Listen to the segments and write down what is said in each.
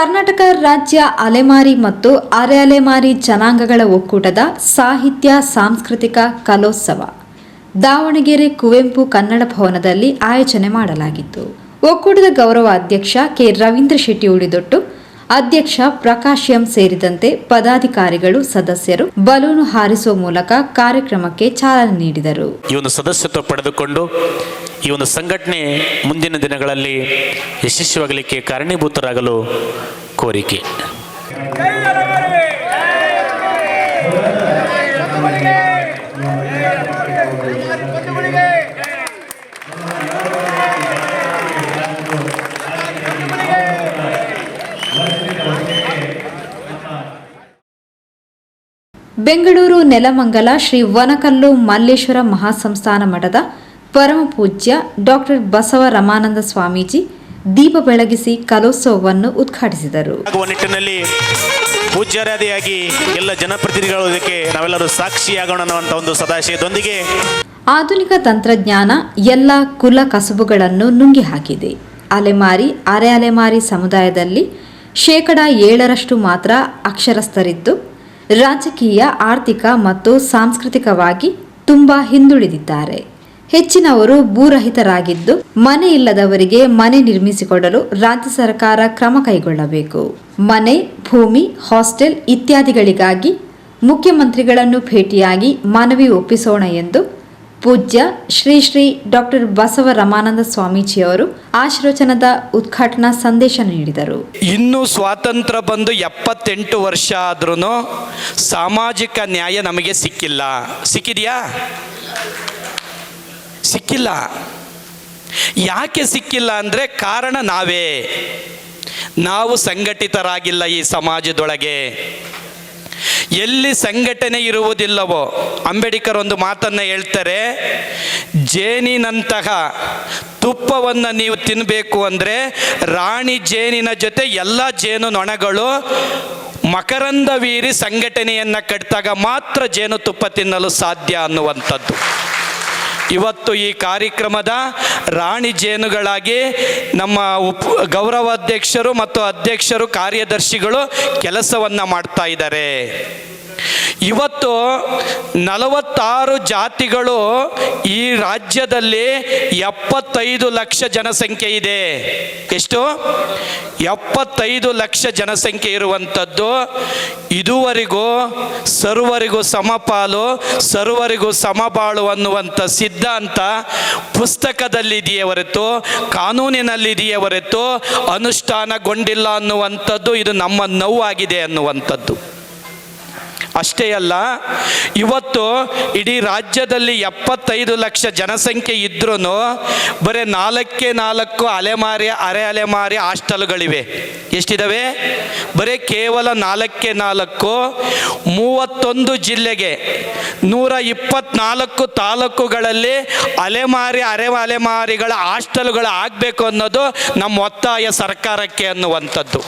ಕರ್ನಾಟಕ ರಾಜ್ಯ ಅಲೆಮಾರಿ ಮತ್ತು ಅರೆ ಅಲೆಮಾರಿ ಜನಾಂಗಗಳ ಒಕ್ಕೂಟದ ಸಾಹಿತ್ಯ ಸಾಂಸ್ಕೃತಿಕ ಕಲೋತ್ಸವ ದಾವಣಗೆರೆ ಕುವೆಂಪು ಕನ್ನಡ ಭವನದಲ್ಲಿ ಆಯೋಜನೆ ಮಾಡಲಾಗಿತ್ತು. ಒಕ್ಕೂಟದ ಗೌರವ ಅಧ್ಯಕ್ಷ ಕೆ ರವೀಂದ್ರ ಶೆಟ್ಟಿ ಉಳಿದೊಟ್ಟು, ಅಧ್ಯಕ್ಷ ಪ್ರಕಾಶ್ ಎಂ ಸೇರಿದಂತೆ ಪದಾಧಿಕಾರಿಗಳು ಸದಸ್ಯರು ಬಲೂನು ಹಾರಿಸುವ ಮೂಲಕ ಕಾರ್ಯಕ್ರಮಕ್ಕೆ ಚಾಲನೆ ನೀಡಿದರು. ಈ ಒಂದು ಸದಸ್ಯತ್ವ ಪಡೆದುಕೊಂಡು ಈ ಒಂದು ಸಂಘಟನೆ ಮುಂದಿನ ದಿನಗಳಲ್ಲಿ ಯಶಸ್ವಿಯಾಗಲಿಕ್ಕೆ ಕಾರಣೀಭೂತರಾಗಲು ಕೋರಿಕೆ. ಬೆಂಗಳೂರು ನೆಲಮಂಗಲ ಶ್ರೀ ವನಕಲ್ಲು ಮಲ್ಲೇಶ್ವರ ಮಹಾಸಂಸ್ಥಾನ ಮಠದ ಪರಮ ಪೂಜ್ಯ ಡಾಕ್ಟರ್ ಬಸವ ರಮಾನಂದ ಸ್ವಾಮೀಜಿ ದೀಪ ಬೆಳಗಿಸಿ ಕಲೋತ್ಸವವನ್ನು ಉದ್ಘಾಟಿಸಿದರು. ನಿಟ್ಟಿನಲ್ಲಿ ಪೂಜ್ಯರಾದಿಯಾಗಿ ಎಲ್ಲ ಜನಪ್ರತಿನಿಧಿಗಳು ಇದಕ್ಕೆ ನಾವೆಲ್ಲರೂ ಸಾಕ್ಷಿಯಾಗೋಣ ಅನ್ನುವಂಥ ಒಂದು ಸದಾಶಯದೊಂದಿಗೆ ಆಧುನಿಕ ತಂತ್ರಜ್ಞಾನ ಎಲ್ಲ ಕುಲ ಕಸುಬುಗಳನ್ನು ನುಂಗಿ ಹಾಕಿದೆ. ಅಲೆಮಾರಿ ಅರೆ ಅಲೆಮಾರಿ ಸಮುದಾಯದಲ್ಲಿ 7% ಮಾತ್ರ ಅಕ್ಷರಸ್ಥರಿದ್ದು ರಾಜಕೀಯ, ಆರ್ಥಿಕ ಮತ್ತು ಸಾಂಸ್ಕೃತಿಕವಾಗಿ ತುಂಬಾ ಹಿಂದುಳಿದಿದ್ದಾರೆ. ಹೆಚ್ಚಿನವರು ಭೂರಹಿತರಾಗಿದ್ದು ಮನೆ ಇಲ್ಲದವರಿಗೆ ಮನೆ ನಿರ್ಮಿಸಿಕೊಡಲು ರಾಜ್ಯ ಸರ್ಕಾರ ಕ್ರಮ ಕೈಗೊಳ್ಳಬೇಕು. ಮನೆ, ಭೂಮಿ, ಹಾಸ್ಟೆಲ್ ಇತ್ಯಾದಿಗಳಿಗಾಗಿ ಮುಖ್ಯಮಂತ್ರಿಗಳನ್ನು ಭೇಟಿಯಾಗಿ ಮನವಿ ಒಪ್ಪಿಸೋಣ ಎಂದು ಪೂಜ್ಯ ಶ್ರೀ ಶ್ರೀ ಡಾಕ್ಟರ್ ಬಸವ ರಮಾನಂದ ಸ್ವಾಮೀಜಿಯವರು ಆಶೀರ್ವಚನದ ಉದ್ಘಾಟನಾ ಸಂದೇಶ ನೀಡಿದರು. ಇನ್ನು ಸ್ವಾತಂತ್ರ್ಯ ಬಂದು 78 ವರ್ಷ ಆದ್ರೂ ಸಾಮಾಜಿಕ ನ್ಯಾಯ ನಮಗೆ ಸಿಕ್ಕಿಲ್ಲ. ಸಿಕ್ಕಿದೆಯಾ? ಸಿಕ್ಕಿಲ್ಲ. ಯಾಕೆ ಸಿಕ್ಕಿಲ್ಲ ಅಂದರೆ ಕಾರಣ ನಾವು ಸಂಘಟಿತರಾಗಿಲ್ಲ. ಈ ಸಮಾಜದೊಳಗೆ ಎಲ್ಲಿ ಸಂಘಟನೆ ಇರುವುದಿಲ್ಲವೋ, ಅಂಬೇಡ್ಕರ್ ಒಂದು ಮಾತನ್ನು ಹೇಳ್ತಾರೆ, ಜೇನಿನಂತಹ ತುಪ್ಪವನ್ನು ನೀವು ತಿನ್ನಬೇಕು ಅಂದರೆ ರಾಣಿ ಜೇನಿನ ಜೊತೆ ಎಲ್ಲ ಜೇನು ನೊಣಗಳು ಮಕರಂದ ವೀರಿ ಸಂಘಟನೆಯನ್ನು ಕಟ್ಟಿದಾಗ ಮಾತ್ರ ಜೇನು ತುಪ್ಪ ತಿನ್ನಲು ಸಾಧ್ಯ ಅನ್ನುವಂಥದ್ದು. ಇವತ್ತು ಈ ಕಾರ್ಯಕ್ರಮದ ರಾಣಿ ಜೇನುಗಳಾಗಿ ನಮ್ಮ ಗೌರವಾಧ್ಯಕ್ಷರು ಮತ್ತು ಅಧ್ಯಕ್ಷರು, ಕಾರ್ಯದರ್ಶಿಗಳು ಕೆಲಸವನ್ನು ಮಾಡ್ತಾ ಇದ್ದಾರೆ. ಇವತ್ತು 46 ಜಾತಿಗಳು ಈ ರಾಜ್ಯದಲ್ಲಿ 75 ಲಕ್ಷ ಜನಸಂಖ್ಯೆ ಇದೆ. ಎಷ್ಟು? 75 ಲಕ್ಷ ಜನಸಂಖ್ಯೆ ಇರುವಂಥದ್ದು. ಇದುವರೆಗೂ ಸರ್ವರಿಗೂ ಸಮಪಾಲು, ಸರ್ವರಿಗೂ ಸಮಬಾಳು ಅನ್ನುವಂಥ ಸಿದ್ಧಾಂತ ಪುಸ್ತಕದಲ್ಲಿದೆಯೇ ಹೊರತು, ಕಾನೂನಿನಲ್ಲಿದೆಯೇ ಹೊರತು ಅನುಷ್ಠಾನಗೊಂಡಿಲ್ಲ ಅನ್ನುವಂಥದ್ದು ಇದು ನಮ್ಮ ನೋವಾಗಿದೆ ಅನ್ನುವಂಥದ್ದು. ಅಷ್ಟೇ ಅಲ್ಲ, ಇವತ್ತು ಇಡೀ ರಾಜ್ಯದಲ್ಲಿ 75 ಲಕ್ಷ ಜನಸಂಖ್ಯೆ ಇದ್ರೂ ಬರೀ 4 ಅಲೆಮಾರಿ ಅರೆ ಅಲೆಮಾರಿ ಹಾಸ್ಟೆಲ್ಗಳಿವೆ. ಎಷ್ಟಿದ್ದಾವೆ? ಬರೀ ಕೇವಲ 4 31 ಜಿಲ್ಲೆಗೆ 124 ತಾಲೂಕುಗಳಲ್ಲಿ ಅಲೆಮಾರಿ ಅರೆ ಅಲೆಮಾರಿಗಳ ಹಾಸ್ಟೆಲ್ಗಳು ಆಗಬೇಕು ಅನ್ನೋದು ನಮ್ಮ ಒತ್ತಾಯ ಸರ್ಕಾರಕ್ಕೆ ಅನ್ನುವಂಥದ್ದು.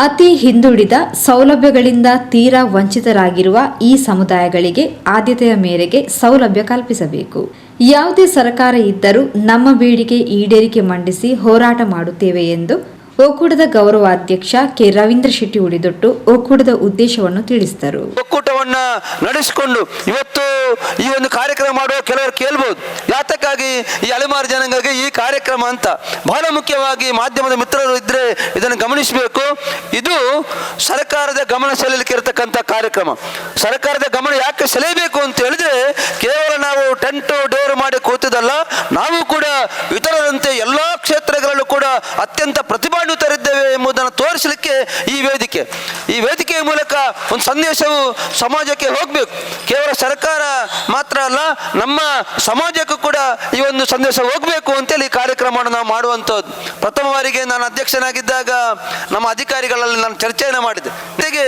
ಅತಿ ಹಿಂದುಳಿದ, ಸೌಲಭ್ಯಗಳಿಂದ ತೀರಾ ವಂಚಿತರಾಗಿರುವ ಈ ಸಮುದಾಯಗಳಿಗೆ ಆದ್ಯತೆಯ ಮೇರೆಗೆ ಸೌಲಭ್ಯ ಕಲ್ಪಿಸಬೇಕು. ಯಾವುದೇ ಸರ್ಕಾರ ಇದ್ದರೂ ನಮ್ಮ ಬೇಡಿಕೆ ಈಡೇರಿಕೆ ಮಂಡಿಸಿ ಹೋರಾಟ ಮಾಡುತ್ತೇವೆ ಎಂದು ಒಕ್ಕೂಟದ ಗೌರವಾಧ್ಯಕ್ಷ ಕೆ ರವೀಂದ್ರ ಶೆಟ್ಟಿ ಉಳಿದೊಟ್ಟು ಒಕ್ಕೂಟದ ಉದ್ದೇಶವನ್ನು ತಿಳಿಸಿದರು. ಒಕ್ಕೂಟವನ್ನ ನಡೆಸಿಕೊಂಡು ಇವತ್ತು ಈ ಒಂದು ಕಾರ್ಯಕ್ರಮ ಮಾಡುವ ಕೆಲವರು ಕೇಳ್ಬೋದು, ಯಾತಕ್ಕಾಗಿ ಈ ಅಲೆಮಾರಿ ಜನಾಂಗಕ್ಕೆ ಈ ಕಾರ್ಯಕ್ರಮ ಅಂತ. ಬಹಳ ಮುಖ್ಯವಾಗಿ ಮಾಧ್ಯಮದ ಮಿತ್ರರು ಇದ್ರೆ ಇದನ್ನು ಗಮನಿಸಬೇಕು. ಇದು ಸರ್ಕಾರದ ಗಮನ ಸೆಳೆಯಲಿಕ್ಕೆ ಇರತಕ್ಕಂಥ ಕಾರ್ಯಕ್ರಮ. ಸರ್ಕಾರದ ಗಮನ ಯಾಕೆ ಸೆಳೆಯಬೇಕು ಅಂತ ಹೇಳಿದ್ರೆ, ಕೇವಲ ನಾವು ಟೆಂಟು ಡೋರ್ ಮಾಡಿ ಕೂತದಲ್ಲ, ನಾವು ಕೂಡ ಇತರರಂತೆ ಎಲ್ಲಾ ಕ್ಷೇತ್ರಗಳಲ್ಲೂ ಕೂಡ ಅತ್ಯಂತ ಪ್ರತಿಭಾನ್ವಿತರಿದ್ದೇವೆ ಎಂಬುದನ್ನು ತೋರಿಸಲಿಕ್ಕೆ ಈ ವೇದಿಕೆಯ ಮೂಲಕ ಒಂದು ಸಂದೇಶವು ಸಮಾಜಕ್ಕೆ ಹೋಗಬೇಕು. ಕೇವಲ ಸರ್ಕಾರ ಮಾತ್ರ ಅಲ್ಲ, ನಮ್ಮ ಸಮಾಜಕ್ಕೂ ಕೂಡ ಈ ಒಂದು ಸಂದೇಶ ಹೋಗಬೇಕು ಅಂತೇಳಿ ಈ ಕಾರ್ಯಕ್ರಮವನ್ನು ನಾವು ಮಾಡುವಂಥದ್ದು. ಪ್ರಥಮ ಬಾರಿಗೆ ನಾನು ಅಧ್ಯಕ್ಷನಾಗಿದ್ದಾಗ ನಮ್ಮ ಅಧಿಕಾರಿಗಳಲ್ಲಿ ನಾನು ಚರ್ಚೆಯನ್ನು ಮಾಡಿದ್ದೆ. ಜೊತೆಗೆ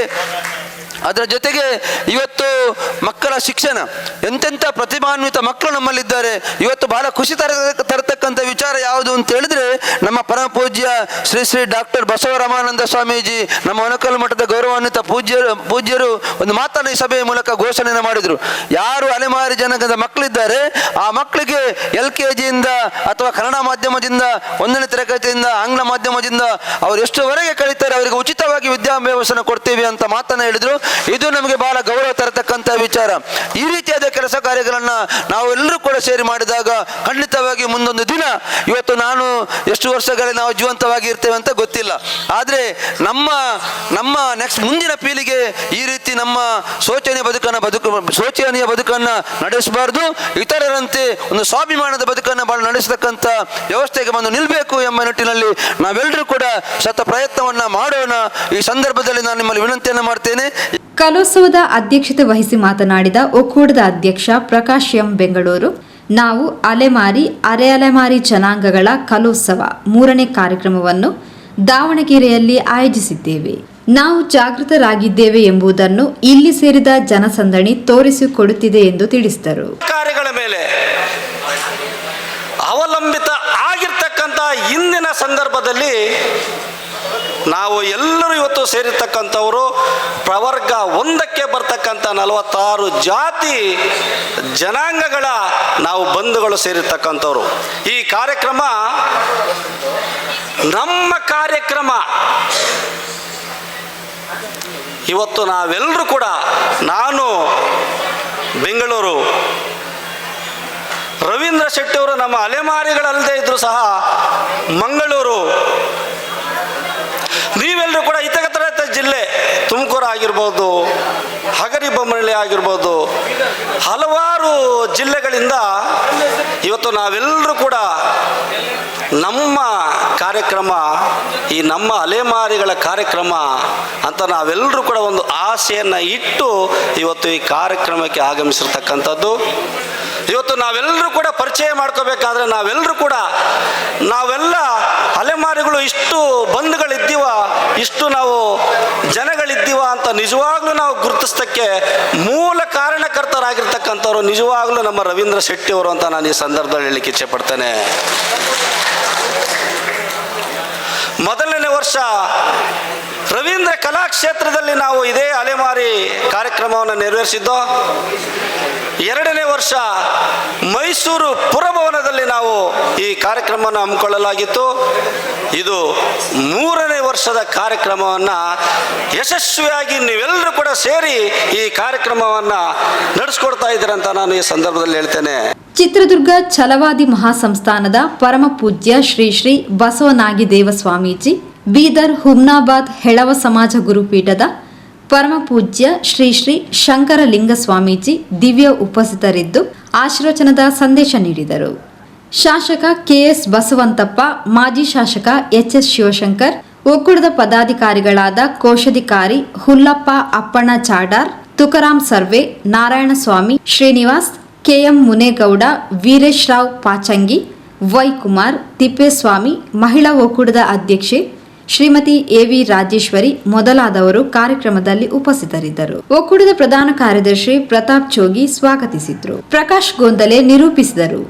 ಅದರ ಜೊತೆಗೆ ಇವತ್ತು ಮಕ್ಕಳ ಶಿಕ್ಷಣ, ಎಂತೆಂಥ ಪ್ರತಿಭಾನ್ವಿತ ಮಕ್ಕಳು ನಮ್ಮಲ್ಲಿದ್ದಾರೆ. ಇವತ್ತು ಬಹಳ ಖುಷಿ ತರತಕ್ಕಂಥ ವಿಚಾರ ಯಾವುದು ಅಂತ ಹೇಳಿದ್ರೆ, ನಮ್ಮ ಪರಮ ಪೂಜ್ಯ ಶ್ರೀ ಶ್ರೀ ಡಾಕ್ಟರ್ ಬಸವರಾಮಾನಂದ ಸ್ವಾಮೀಜಿ, ನಮ್ಮ ಒನಕಲ್ಲು ಮಠದ ಗೌರವಾನ್ವಿತ ಪೂಜ್ಯರು ಒಂದು ಮಾತನ್ನು ಈ ಸಭೆಯ ಮೂಲಕ ಘೋಷಣೆಯನ್ನು ಮಾಡಿದರು. ಯಾರು ಅಲೆಮಾರಿ ಜನಾಂಗದ ಮಕ್ಕಳಿದ್ದಾರೆ ಆ ಮಕ್ಕಳಿಗೆ LKGಯಿಂದ ಅಥವಾ ಕನ್ನಡ ಮಾಧ್ಯಮದಿಂದ, 1ನೇ ತರಗತಿಯಿಂದ ಆಂಗ್ಲ ಮಾಧ್ಯಮದಿಂದ ಅವರು ಎಷ್ಟುವರೆಗೆ ಕಲಿತಾರೆ ಅವರಿಗೆ ಉಚಿತವಾಗಿ ವಿದ್ಯಾಭ್ಯಾಸನ ಕೊಡ್ತೀವಿ ಅಂತ ಮಾತನ್ನು ಹೇಳಿದ್ರು. ಇದು ನಮಗೆ ಬಹಳ ಗೌರವ ತರತಕ್ಕಂಥ ವಿಚಾರ. ಈ ರೀತಿಯಾದ ಕೆಲಸ ಕಾರ್ಯಗಳನ್ನು ನಾವು ಎಲ್ಲರೂ ಕೂಡ ಸೇರಿ ಮಾಡಿದಾಗ ಖಂಡಿತವಾಗಿ ಮುಂದೊಂದು ದಿನ, ಇವತ್ತು ನಾನು ಎಷ್ಟು ವರ್ಷಗಳಲ್ಲಿ ನಾವು ಜೀವಂತವಾಗಿ ಇರ್ತೇವೆ ಅಂತ ಗೊತ್ತಿಲ್ಲ, ಆದರೆ ನಮ್ಮ ನೆಕ್ಸ್ಟ್ ಮುಂದಿನ ಪೀಳಿಗೆ ಈ ರೀತಿ ನಮ್ಮ ಶೋಚನೀಯ ಬದುಕನ್ನು ನಡೆಸಬಾರ್ದು. ಇತರರಂತೆ ಒಂದು ಸ್ವಾಭಿಮಾನದ ಬದುಕನ್ನು ನಡೆಸತಕ್ಕಂಥ ವ್ಯವಸ್ಥೆಗೆ ಬಂದು ನಿಲ್ಲಬೇಕು ಎಂಬ ನಿಟ್ಟಿನಲ್ಲಿ ನಾವೆಲ್ಲರೂ ಕೂಡ ಪ್ರಯತ್ನವನ್ನ ಮಾಡೋಣ. ಈ ಸಂದರ್ಭದಲ್ಲಿ ನಾನು ನಿಮ್ಮಲ್ಲಿ ವಿನಂತಿಯನ್ನು ಮಾಡ್ತೇನೆ. ಕಲೋತ್ಸವದ ಅಧ್ಯಕ್ಷತೆ ವಹಿಸಿ ಮಾತನಾಡಿದ ಒಕ್ಕೂಟದ ಅಧ್ಯಕ್ಷ ಪ್ರಕಾಶ್ ಎಂ ಬೆಂಗಳೂರು, ನಾವು ಅಲೆಮಾರಿ ಅರೆ ಅಲೆಮಾರಿ ಜನಾಂಗಗಳ ಕಲೋತ್ಸವ 3ನೇ ಕಾರ್ಯಕ್ರಮವನ್ನು ದಾವಣಗೆರೆಯಲ್ಲಿ ಆಯೋಜಿಸಿದ್ದೇವೆ. ನಾವು ಜಾಗೃತರಾಗಿದ್ದೇವೆ ಎಂಬುದನ್ನು ಇಲ್ಲಿ ಸೇರಿದ ಜನಸಂದಣಿ ತೋರಿಸಿಕೊಡುತ್ತಿದೆ ಎಂದು ತಿಳಿಸಿದರು. ಕಾರ್ಯಗಳ ಮೇಲೆ ಅವಲಂಬಿತ ಆಗಿರ್ತಕ್ಕಂಥ ಇಂದಿನ ಸಂದರ್ಭದಲ್ಲಿ ನಾವು ಎಲ್ಲರೂ ಇವತ್ತು ಸೇರಿರ್ತಕ್ಕಂಥವರು ಪ್ರವರ್ಗ 1ಕ್ಕೆ ಬರ್ತಕ್ಕಂಥ 46 ಜಾತಿ ಜನಾಂಗಗಳ ನಾವು ಬಂಧುಗಳು ಸೇರಿರ್ತಕ್ಕಂಥವ್ರು. ಈ ಕಾರ್ಯಕ್ರಮ ನಮ್ಮ ಕಾರ್ಯಕ್ರಮ. ಇವತ್ತು ನಾವೆಲ್ಲರೂ ಕೂಡ, ನಾನು ಬೆಂಗಳೂರು, ರವೀಂದ್ರ ಶೆಟ್ಟಿ ಅವರು ನಮ್ಮ ಅಲೆಮಾರಿಗಳಲ್ಲದೆ ಇದ್ರು ಸಹ ಮಂಗಳೂರು, ನೀವೆಲ್ಲರೂ ಕೂಡ ಇತರತ್ರ ಜಿಲ್ಲೆ ತುಮಕೂರು ಆಗಿರ್ಬೋದು, ಹಗರಿಬೊಮ್ಮನಹಳ್ಳಿ ಆಗಿರ್ಬೋದು, ಹಲವಾರು ಜಿಲ್ಲೆಗಳಿಂದ ಇವತ್ತು ನಾವೆಲ್ಲರೂ ಕೂಡ ನಮ್ಮ ಕಾರ್ಯಕ್ರಮ, ಈ ನಮ್ಮ ಅಲೆಮಾರಿಗಳ ಕಾರ್ಯಕ್ರಮ ಅಂತ ನಾವೆಲ್ಲರೂ ಕೂಡ ಒಂದು ಆಸೆಯನ್ನು ಇಟ್ಟು ಇವತ್ತು ಈ ಕಾರ್ಯಕ್ರಮಕ್ಕೆ ಆಗಮಿಸಿರ್ತಕ್ಕಂಥದ್ದು. ಇವತ್ತು ನಾವೆಲ್ಲರೂ ಕೂಡ ಪರಿಚಯ ಮಾಡ್ಕೋಬೇಕಾದ್ರೆ ನಾವೆಲ್ಲ ಅಲೆಮಾರಿಗಳು ಇಷ್ಟು ಬಂಧುಗಳಿದ್ದೀವ, ಇಷ್ಟು ನಾವು ಜನಗಳಿದ್ದೀವ ಅಂತ ನಿಜವಾಗ್ಲೂ ನಾವು ಗುರುತಿಸೋಕ್ಕೆ ಮೂಲ ಕಾರಣಕರ್ತರಾಗಿರ್ತಕ್ಕಂಥವ್ರು ನಿಜವಾಗ್ಲೂ ನಮ್ಮ ರವೀಂದ್ರ ಶೆಟ್ಟಿ ಅವರು ಅಂತ ನಾನು ಈ ಸಂದರ್ಭದಲ್ಲಿ ಹೇಳಲಿಕ್ಕೆ ಇಚ್ಛೆ ಪಡ್ತೇನೆ. ಮೊದಲನೇ ವರ್ಷ ರವೀಂದ್ರ ಕಲಾಕ್ಷೇತ್ರದಲ್ಲಿ ನಾವು ಇದೇ ಅಲೆಮಾರಿ ಕಾರ್ಯಕ್ರಮವನ್ನು ನೆರವೇರಿಸಿದ್ದು. 2ನೇ ವರ್ಷ ಮೈಸೂರು ಪುರಭವನದಲ್ಲಿ ನಾವು ಈ ಕಾರ್ಯಕ್ರಮವನ್ನು ಹಮ್ಮಿಕೊಳ್ಳಲಾಗಿತ್ತು. ಇದು 3ನೇ ವರ್ಷದ ಕಾರ್ಯಕ್ರಮವನ್ನು ಯಶಸ್ವಿಯಾಗಿ ನೀವೆಲ್ಲರೂ ಕೂಡ ಸೇರಿ ಈ ಕಾರ್ಯಕ್ರಮವನ್ನು ನಡೆಸ್ಕೊಡ್ತಾ ಇದ್ದೀರಂತ ನಾನು ಈ ಸಂದರ್ಭದಲ್ಲಿ ಹೇಳ್ತೇನೆ. ಚಿತ್ರದುರ್ಗ ಛಲವಾದಿ ಮಹಾಸಂಸ್ಥಾನದ ಪರಮ ಪೂಜ್ಯ ಶ್ರೀ ಶ್ರೀ ಬಸವನಾಗಿದೇವ ಸ್ವಾಮೀಜಿ, ಬೀದರ್ ಹುಮ್ನಾಬಾದ್ ಹೆಳವ ಸಮಾಜ ಗುರುಪೀಠದ ಪರಮ ಪೂಜ್ಯ ಶ್ರೀ ಶ್ರೀ ಶಂಕರಲಿಂಗ ಸ್ವಾಮೀಜಿ ದಿವ್ಯ ಉಪಸ್ಥಿತರಿದ್ದು ಆಶೀರ್ವಚನದ ಸಂದೇಶ ನೀಡಿದರು. ಶಾಸಕ ಕೆಎಸ್ ಬಸವಂತಪ್ಪ, ಮಾಜಿ ಶಾಸಕ ಎಚ್ಎಸ್ ಶಿವಶಂಕರ್, ಒಕ್ಕೂಟದ ಪದಾಧಿಕಾರಿಗಳಾದ ಕೋಶಾಧಿಕಾರಿ ಹುಲ್ಲಪ್ಪ ಅಪ್ಪಣ್ಣ ಚಾಡಾರ್, ತುಕಾರಾಂ ಸರ್ವೆ, ನಾರಾಯಣಸ್ವಾಮಿ, ಶ್ರೀನಿವಾಸ್, ಕೆಎಂ ಮುನೇಗೌಡ, ವೀರೇಶ್ ರಾವ್ ಪಾಚಂಗಿ, ವೈ ಕುಮಾರ್, ತಿಪ್ಪೇಸ್ವಾಮಿ, ಮಹಿಳಾ ಒಕ್ಕೂಟದ ಅಧ್ಯಕ್ಷೆ ಶ್ರೀಮತಿ ಎವಿ ರಾಜೇಶ್ವರಿ ಮೊದಲಾದವರು ಕಾರ್ಯಕ್ರಮದಲ್ಲಿ ಉಪಸ್ಥಿತರಿದ್ದರು. ಒಕ್ಕೂಟದ ಪ್ರಧಾನ ಕಾರ್ಯದರ್ಶಿ ಪ್ರತಾಪ್ ಚೋಗಿ ಸ್ವಾಗತಿಸಿದ್ರು. ಪ್ರಕಾಶ್ ಗೋಂದಲೆ ನಿರೂಪಿಸಿದರು.